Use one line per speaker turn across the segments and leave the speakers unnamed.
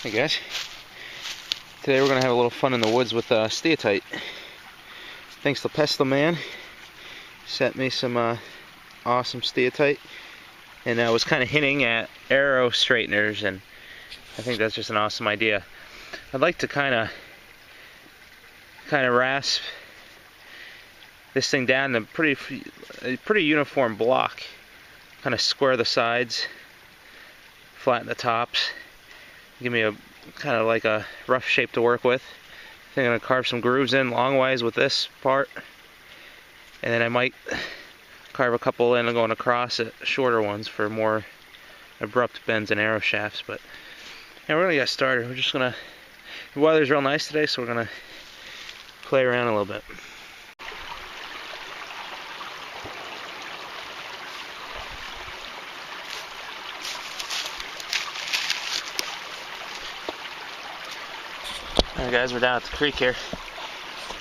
Hey guys, today we're going to have a little fun in the woods with steatite. Thanks to Pestle Man, sent me some awesome steatite, and I was kind of hinting at arrow straighteners, and I think that's just an awesome idea. I'd like to kind of rasp this thing down in a pretty uniform block, kind of square the sides, flatten the tops. Give me a kind of like a rough shape to work with. I think I'm going to carve some grooves in longwise with this part, and then I might carve a couple in going across it, shorter ones for more abrupt bends and arrow shafts. But yeah, we're going to get started. We're just going to, the weather's real nice today, so we're going to play around a little bit. Alright guys, we're down at the creek here.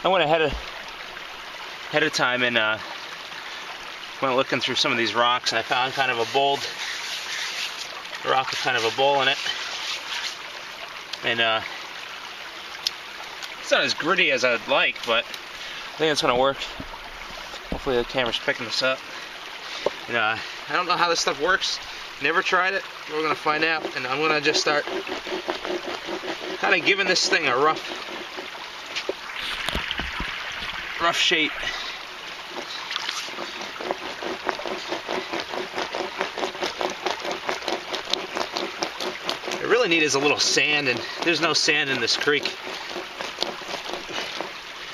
I went ahead of time and went looking through some of these rocks, and I found kind of a bold rock with kind of a bowl in it. And it's not as gritty as I'd like, but I think it's going to work. Hopefully the camera's picking this up. And I don't know how this stuff works. Never tried it. We're going to find out, and I'm going to just start kind of giving this thing a rough shape. What I really need is a little sand, and there's no sand in this creek.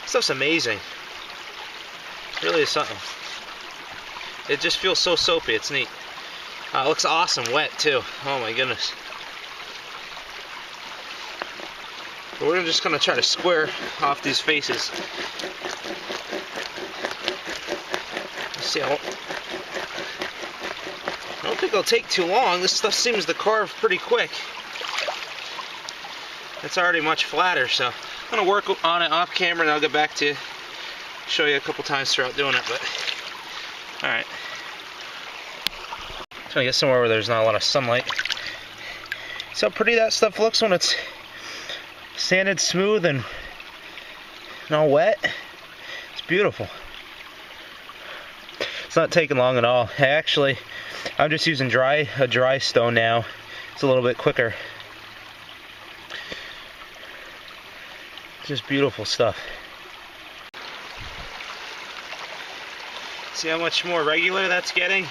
Stuff's amazing. It really is something. It just feels so soapy. It's neat. It looks awesome wet too. Oh my goodness. We're just going to try to square off these faces. Let's see, I don't think it'll take too long. This stuff seems to carve pretty quick. It's already much flatter, so I'm going to work on it off camera, and I'll get back to you, show you a couple times throughout doing it. But alright. Trying to get somewhere where there's not a lot of sunlight. See how pretty that stuff looks when it's sanded smooth and all wet. It's beautiful. It's not taking long at all. I'm just using a dry stone now. It's a little bit quicker. Just beautiful stuff. See how much more regular that's getting?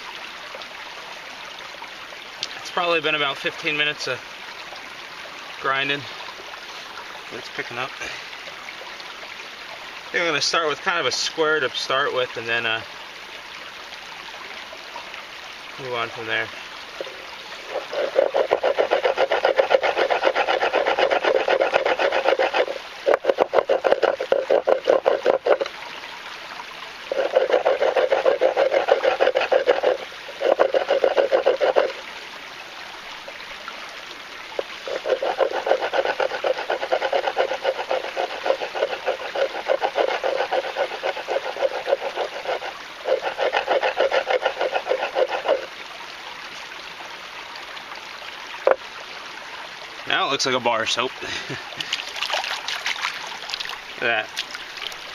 It's probably been about 15 minutes of grinding. It's picking up. I think I'm going to start with kind of a square to start with, and then move on from there. Now it looks like a bar of soap. Look at that.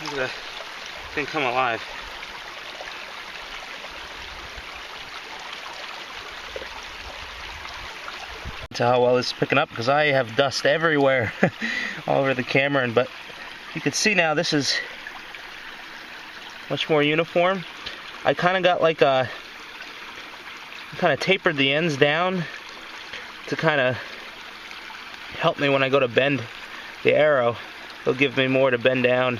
Look at the thing come alive. That's how well this is picking up, because I have dust everywhere all over the camera. But you can see now this is much more uniform. I kind of got like kind of tapered the ends down to kind of help me when I go to bend the arrow. It'll give me more to bend down.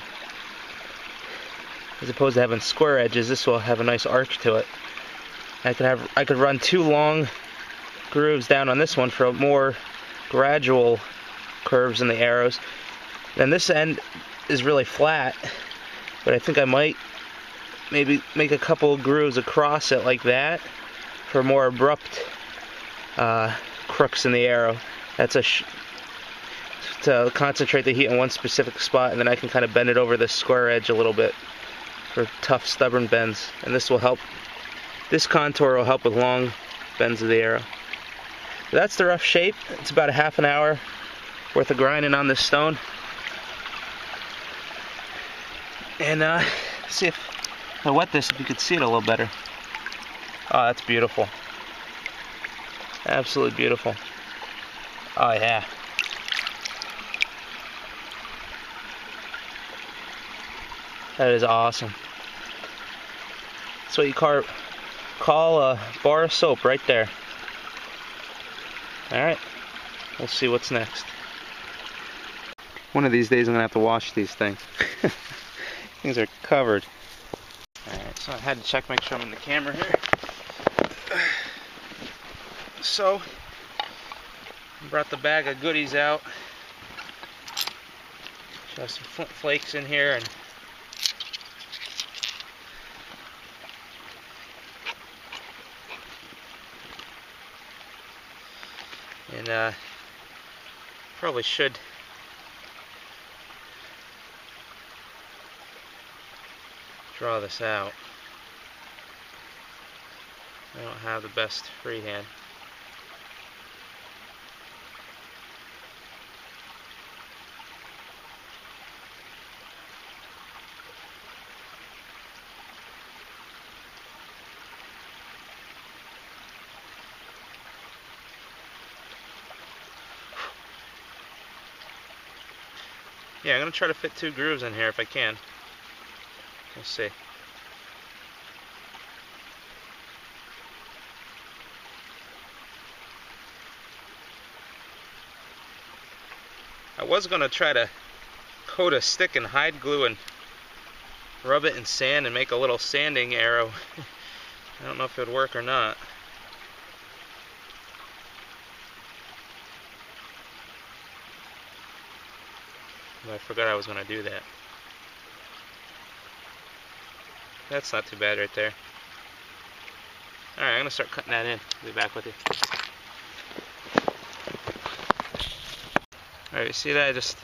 As opposed to having square edges, this will have a nice arch to it. I could run 2 long grooves down on this one for more gradual curves in the arrows. And this end is really flat, but I think I might maybe make a couple of grooves across it like that for more abrupt crooks in the arrow. That's to concentrate the heat in one specific spot, and then I can kind of bend it over this square edge a little bit for tough, stubborn bends. And this will help. This contour will help with long bends of the arrow. But that's the rough shape. It's about a half an hour worth of grinding on this stone. And see if I wet this, if you could see it a little better. Oh, that's beautiful. Absolutely beautiful. Oh yeah. That is awesome. That's what you call a bar of soap right there. Alright, we'll see what's next. One of these days I'm going to have to wash these things. Things are covered. Alright, so I had to check, make sure I'm in the camera here. So, I brought the bag of goodies out. Have some flint flakes in here, and probably should draw this out. I don't have the best freehand. Yeah, I'm going to try to fit 2 grooves in here if I can. We'll see. I was going to try to coat a stick in hide glue and rub it in sand and make a little sanding arrow. I don't know if it would work or not. But I forgot I was going to do that. That's not too bad right there. Alright, I'm going to start cutting that in. I'll be back with you. Alright, you see that? I just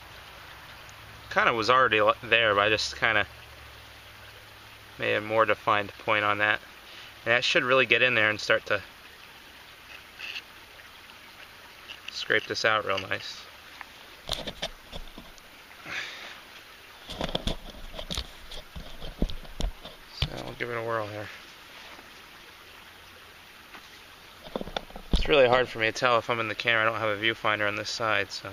kind of was already there, but I just kind of made a more defined point on that. And that should really get in there and start to scrape this out real nice. I'll give it a whirl here. It's really hard for me to tell if I'm in the camera. I don't have a viewfinder on this side, so.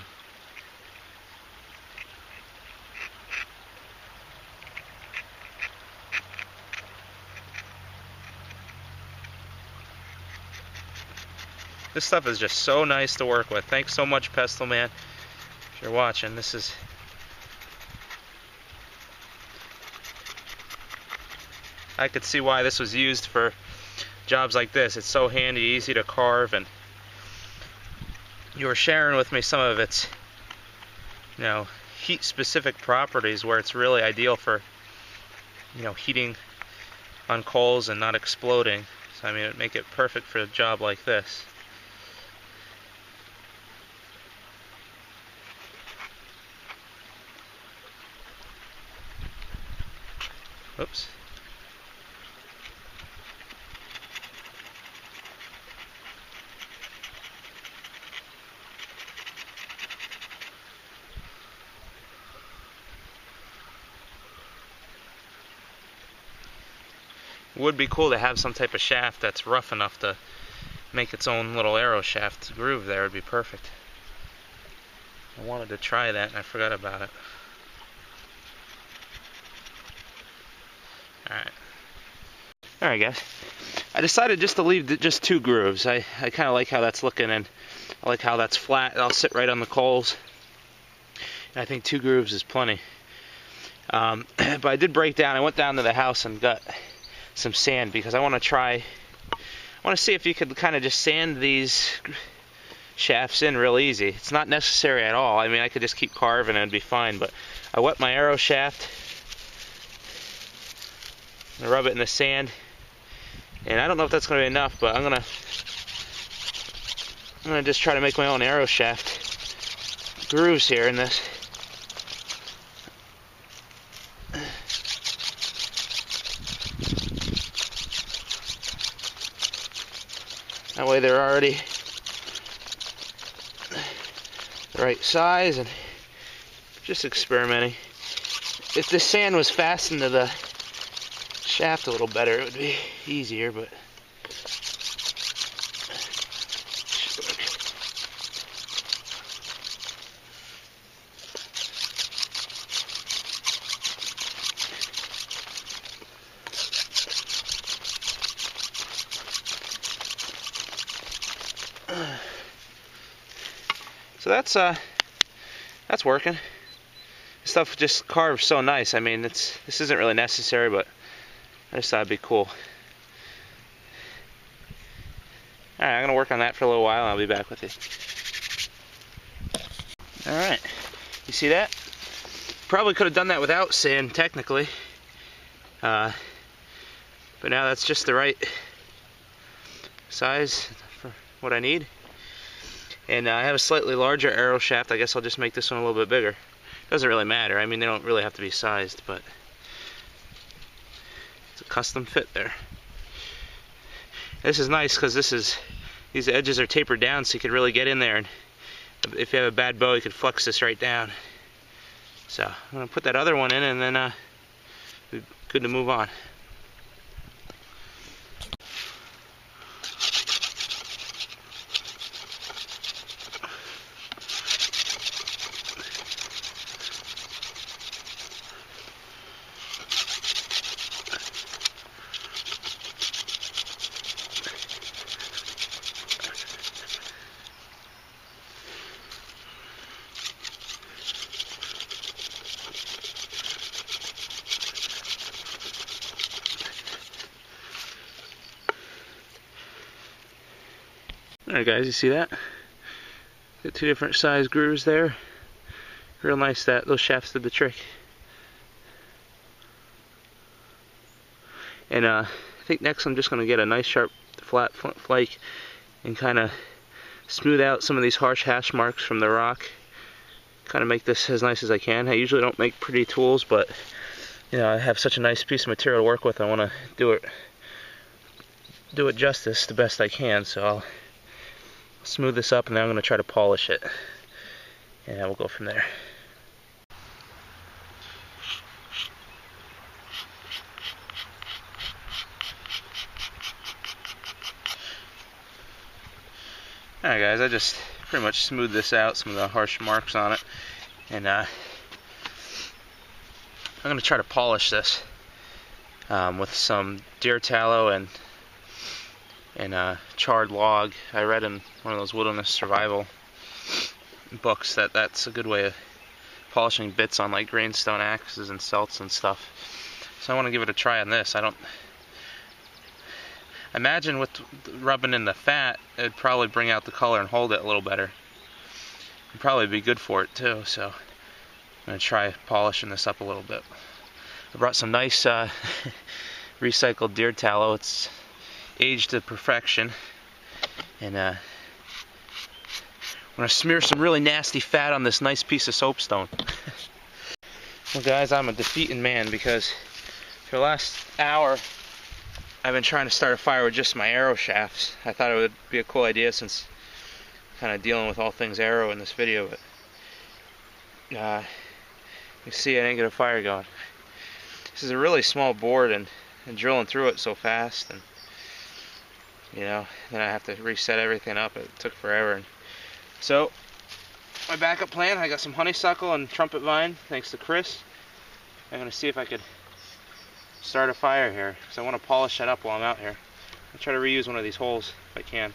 This stuff is just so nice to work with. Thanks so much, Pestle Man. If you're watching, this is. I could see why this was used for jobs like this. It's so handy, easy to carve, and you were sharing with me some of its, heat-specific properties where it's really ideal for, heating on coals and not exploding. So I mean, it'd make it perfect for a job like this. Oops. It would be cool to have some type of shaft that's rough enough to make its own little arrow shaft groove there. Would be perfect. I wanted to try that and I forgot about it. Alright guys, I decided just to leave just 2 grooves. I kind of like how that's looking, and I like how that's flat. I'll sit right on the coals. And I think 2 grooves is plenty. But I did break down. I went down to the house and got some sand because I want to see if you could kind of just sand these shafts in real easy. It's not necessary at all. I mean, I could just keep carving and it'd be fine, but I wet my arrow shaft. I rub it in the sand, and I don't know if that's going to be enough, but I'm gonna just try to make my own arrow shaft grooves here in this. That way they're already the right size and just experimenting. If the sand was fastened to the shaft a little better, it would be easier, but so that's working. This stuff just carves so nice. I mean, this isn't really necessary, but I just thought it'd be cool. Alright, I'm gonna work on that for a little while and I'll be back with you. Alright, you see that? Probably could have done that without sand, technically. But now that's just the right size for what I need. And I have a slightly larger arrow shaft. I guess I'll just make this one a little bit bigger. Doesn't really matter. I mean, they don't really have to be sized, but it's a custom fit there. This is nice because these edges are tapered down, so you could really get in there. And if you have a bad bow, you could flex this right down. So I'm gonna put that other one in, and then we're good to move on. Alright guys, you see that? Got two different size grooves there. Real nice that those shafts did the trick. And I think next I'm just going to get a nice sharp flat flake and kind of smooth out some of these harsh hash marks from the rock. Kind of make this as nice as I can. I usually don't make pretty tools, but you know, I have such a nice piece of material to work with. I want to do it justice the best I can. So I'll smooth this up and then I'm going to try to polish it. And we'll go from there. Alright guys, I just pretty much smoothed this out, some of the harsh marks on it. And I'm going to try to polish this with some deer tallow and charred log. I read in one of those wilderness survival books that that's a good way of polishing bits on like grindstone axes and celts and stuff. So I want to give it a try on this. I imagine with rubbing in the fat, it'd probably bring out the color and hold it a little better. It'd probably be good for it too. So I'm going to try polishing this up a little bit. I brought some nice recycled deer tallow. It's aged to perfection, and I'm gonna smear some really nasty fat on this nice piece of soapstone. Well guys, I'm a defeating man because for the last hour I've been trying to start a fire with just my arrow shafts. I thought it would be a cool idea since I'm kind of dealing with all things arrow in this video, but you see I didn't get a fire going. This is a really small board, and drilling through it so fast, and you know, then I have to reset everything up. It took forever. And so my backup plan, I got some honeysuckle and trumpet vine, thanks to Chris. I'm going to see if I could start a fire here, because I want to polish that up while I'm out here. I'll try to reuse one of these holes if I can.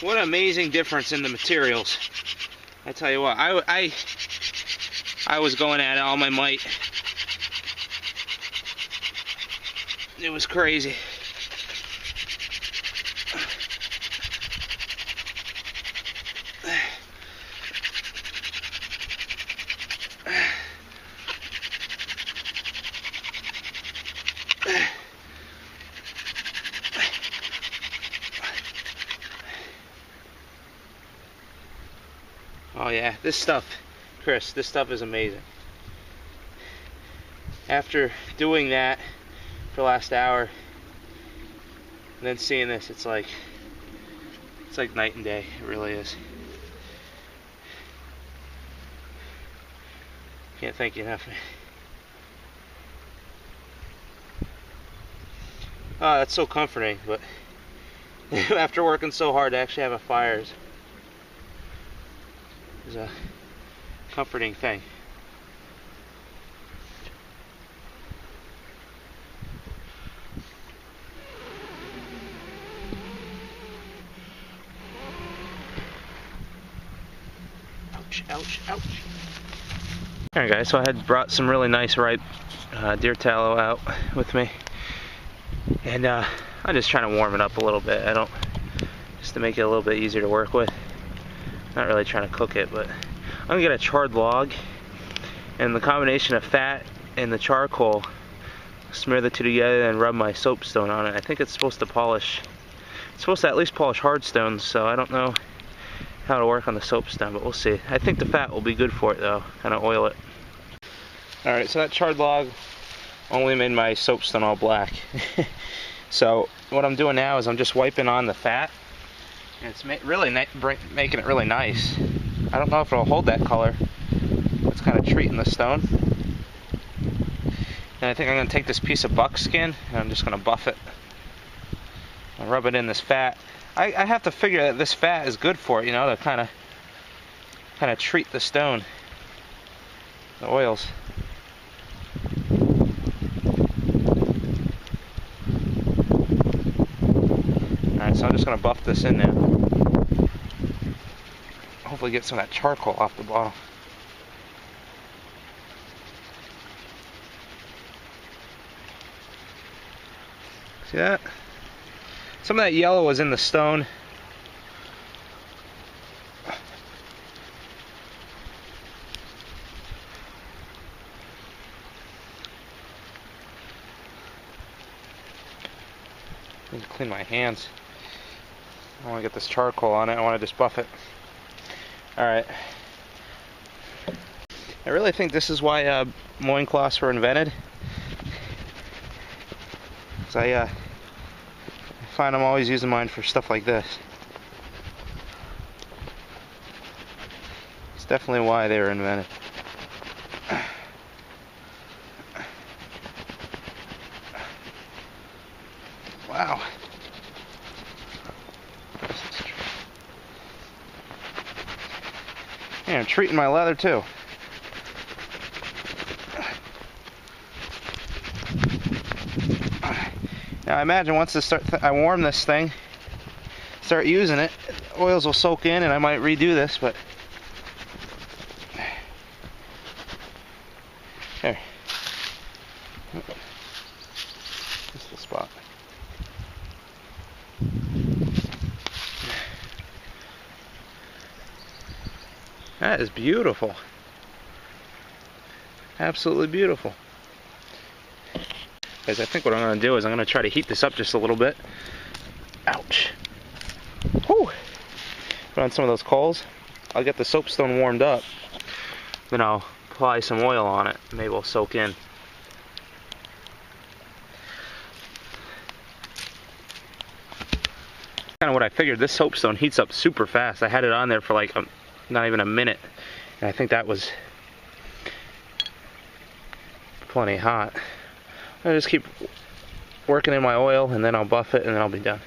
What an amazing difference in the materials. I tell you what, I was going at it all my might. It was crazy. Oh yeah. Yeah, this stuff, Chris, this stuff is amazing. After doing that for the last hour, and then seeing this, it's like night and day. It really is. Can't thank you enough. Oh, that's so comforting, but after working so hard to actually have a fire is a comforting thing. Ouch, ouch, ouch. Alright guys, so I had brought some really nice ripe deer tallow out with me. And I'm just trying to warm it up a little bit. Just to make it a little bit easier to work with. Not really trying to cook it, but I'm gonna get a charred log, and the combination of fat and the charcoal, smear the two together and rub my soapstone on it. I think it's supposed to polish, it's supposed to at least polish hard stones, so I don't know how to work on the soapstone, but we'll see. I think the fat will be good for it though, kind of oil it. Alright, so that charred log only made my soapstone all black. So what I'm doing now is I'm just wiping on the fat, and it's really making it really nice. I don't know if it'll hold that color. It's kind of treating the stone. And I think I'm going to take this piece of buckskin and I'm just going to buff it. I'll rub it in this fat. I have to figure that this fat is good for it, you know, to kind of treat the stone, the oils. Alright, so I'm just going to buff this in now. Hopefully get some of that charcoal off the bottom. See that? Some of that yellow was in the stone. I need to clean my hands. I want to get this charcoal on it. I want to just buff it. Alright. I really think this is why loincloths were invented. Because I find I'm always using mine for stuff like this. It's definitely why they were invented. Wow. Yeah, I'm treating my leather too. Now I imagine once I warm this thing, start using it, oils will soak in and I might redo this, but here. This is the spot. That is beautiful. Absolutely beautiful. Guys, I think what I'm going to do is I'm going to try to heat this up just a little bit. Ouch. Whew. Put on some of those coals. I'll get the soapstone warmed up. Then I'll apply some oil on it. Maybe it'll soak in. Kind of what I figured. This soapstone heats up super fast. I had it on there for like not even a minute. And I think that was plenty hot. I'll just keep working in my oil and then I'll buff it and then I'll be done.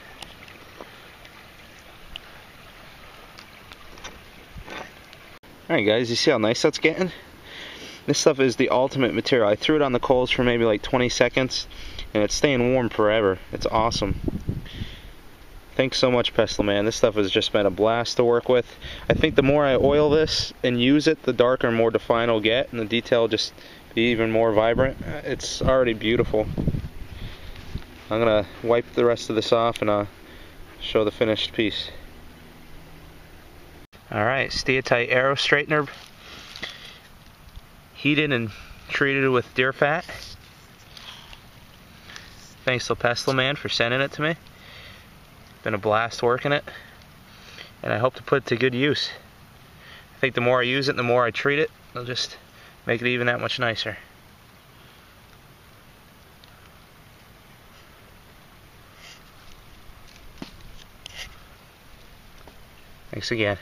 Alright guys, you see how nice that's getting? This stuff is the ultimate material. I threw it on the coals for maybe like 20 seconds and it's staying warm forever. It's awesome. Thanks so much, Pestle Man. This stuff has just been a blast to work with. I think the more I oil this and use it, the darker and more defined it'll get, and the detail will just be even more vibrant. It's already beautiful. I'm gonna wipe the rest of this off and show the finished piece. Alright, steatite arrow straightener, heated and treated with deer fat. Thanks to Pestle Man for sending it to me. Been a blast working it, and I hope to put it to good use. I think the more I use it, the more I treat it, it'll just make it even that much nicer. Thanks again.